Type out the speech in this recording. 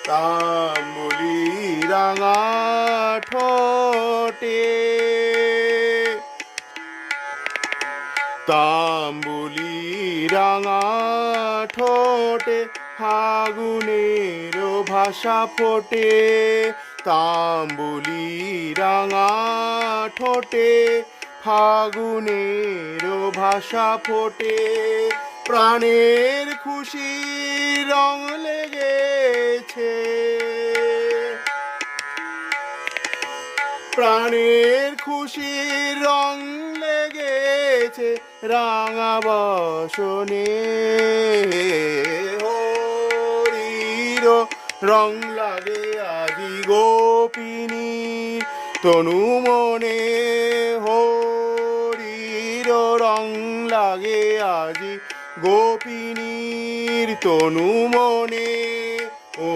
তাম্বুলি রাঙা ঠোঁটে, তাম্বুলি রাঙা ঠোঁটে ফাগুনের ভাষা ফোটে, তাম্বুলি রাঙা ঠোঁটে ফাগুনের ভাষা ফোটে, প্রাণের খুশি রং লেগেছে, প্রাণের খুশির রং লেগেছে রাঙা বসনে, হরির রং লাগে আজি গোপিনীর তনু মনে, হরির রং লাগে আজি গোপিনীর তনু মনে। ও